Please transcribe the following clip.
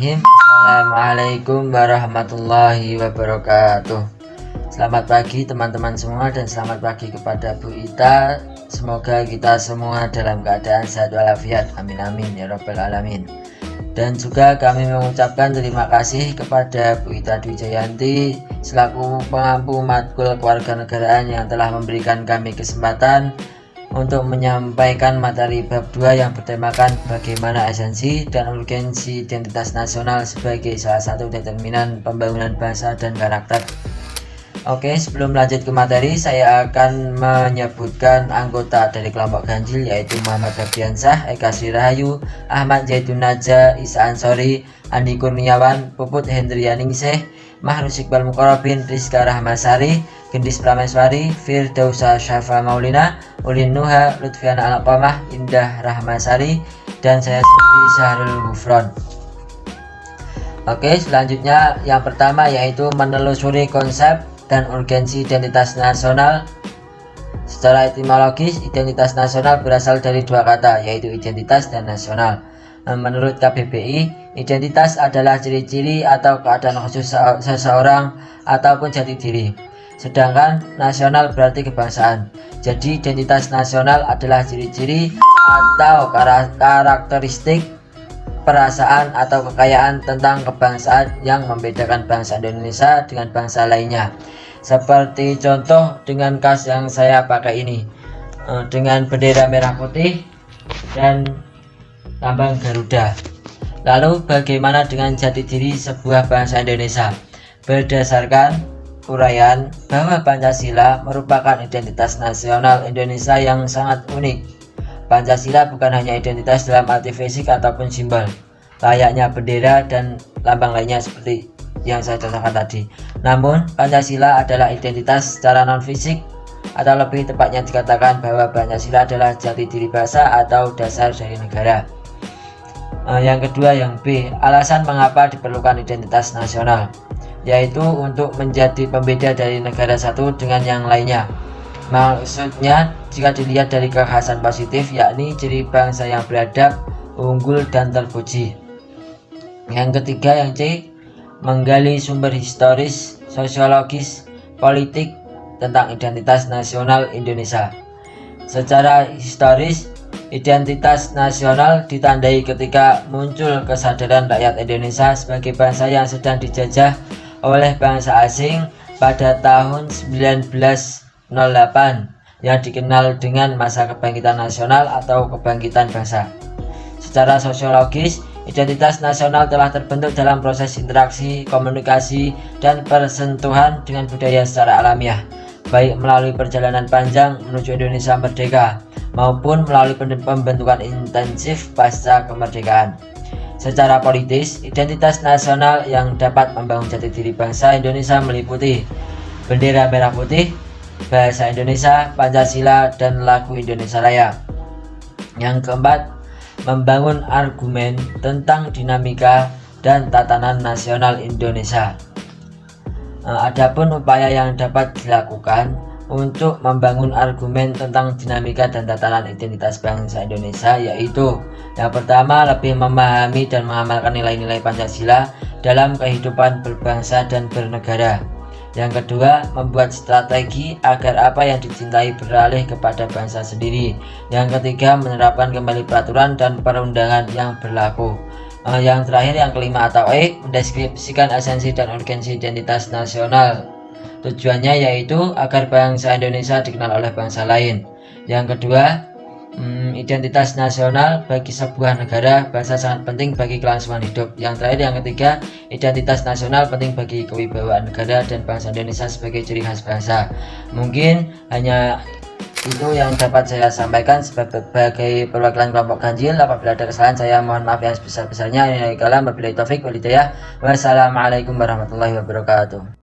Bismillahirrahmanirrahim. Assalamualaikum warahmatullahi wabarakatuh. Selamat pagi teman-teman semua dan selamat pagi kepada Bu Ita. Semoga kita semua dalam keadaan sehat walafiat. Amin amin ya rabbal alamin. Dan juga kami mengucapkan terima kasih kepada Bu Ita Dwi Jayanti selaku pengampu matkul kewarganegaraan yang telah memberikan kami kesempatan untuk menyampaikan materi bab 2 yang bertemakan bagaimana esensi dan urgensi identitas nasional sebagai salah satu determinan pembangunan bangsa dan karakter. Oke, sebelum lanjut ke materi, saya akan menyebutkan anggota dari kelompok ganjil yaitu Muhammad Fabiansah, Eka Sri Rahayu, Ahmad Zaitun Naja, Isa Ansori, Andi Kurniawan, Puput Hendriyaningsih, Mahrus Iqbal Mukorobin, Rizka Rahmasari, Gendis Prameswari, Firdausa Syafa Maulina, Ulin Nuha, Lutfiana Alqamah, Indah Rahmasari, dan saya sendiri Syahrul Gufron. Oke, selanjutnya yang pertama yaitu menelusuri konsep dan urgensi identitas nasional. Secara etimologis, identitas nasional berasal dari dua kata, yaitu identitas dan nasional. Menurut KBBI, identitas adalah ciri-ciri atau keadaan khusus seseorang ataupun jati diri. Sedangkan nasional berarti kebangsaan. Jadi identitas nasional adalah ciri-ciri atau karakteristik perasaan atau kekayaan tentang kebangsaan yang membedakan bangsa Indonesia dengan bangsa lainnya. Seperti contoh dengan kas yang saya pakai ini, dengan bendera merah putih dan lambang Garuda. Lalu bagaimana dengan jati diri sebuah bangsa Indonesia? Berdasarkan uraian bahwa Pancasila merupakan identitas nasional Indonesia yang sangat unik. Pancasila bukan hanya identitas dalam arti fisik ataupun simbol, layaknya bendera dan lambang lainnya seperti yang saya contohkan tadi. Namun, Pancasila adalah identitas secara non-fisik, atau lebih tepatnya dikatakan bahwa Pancasila adalah jati diri bangsa atau dasar dari negara. Yang kedua, yang B, alasan mengapa diperlukan identitas nasional, yaitu untuk menjadi pembeda dari negara satu dengan yang lainnya. Maksudnya, jika dilihat dari kekhasan positif, yakni ciri bangsa yang beradab, unggul, dan terpuji. Yang ketiga, yang C, menggali sumber historis, sosiologis, politik tentang identitas nasional Indonesia. Secara historis, identitas nasional ditandai ketika muncul kesadaran rakyat Indonesia sebagai bangsa yang sedang dijajah oleh bangsa asing pada tahun 1908 yang dikenal dengan masa kebangkitan nasional atau kebangkitan bangsa. Secara sosiologis, identitas nasional telah terbentuk dalam proses interaksi, komunikasi, dan persentuhan dengan budaya secara alamiah, baik melalui perjalanan panjang menuju Indonesia merdeka maupun melalui pembentukan intensif pasca kemerdekaan. Secara politis, identitas nasional yang dapat membangun jati diri bangsa Indonesia meliputi bendera merah putih, bahasa Indonesia, Pancasila, dan lagu Indonesia Raya. Yang keempat, membangun argumen tentang dinamika dan tatanan nasional Indonesia. Adapun upaya yang dapat dilakukan untuk membangun argumen tentang dinamika dan tatanan identitas bangsa Indonesia yaitu yang pertama, lebih memahami dan mengamalkan nilai-nilai Pancasila dalam kehidupan berbangsa dan bernegara. Yang kedua, membuat strategi agar apa yang dicintai beralih kepada bangsa sendiri. Yang ketiga, menerapkan kembali peraturan dan perundangan yang berlaku. Yang terakhir, yang kelima atau E, mendeskripsikan esensi dan urgensi identitas nasional. Tujuannya yaitu agar bangsa Indonesia dikenal oleh bangsa lain. Yang kedua, identitas nasional bagi sebuah negara bangsa sangat penting bagi kelangsungan hidup. Yang terakhir, yang ketiga, identitas nasional penting bagi kewibawaan negara dan bangsa Indonesia sebagai ciri khas bangsa. Mungkin hanya itu yang dapat saya sampaikan sebagai perwakilan kelompok ganjil. Apabila ada kesalahan, saya mohon maaf yang sebesar-besarnya. Wabillahi taufik wal hidayah. Wassalamualaikum warahmatullahi wabarakatuh.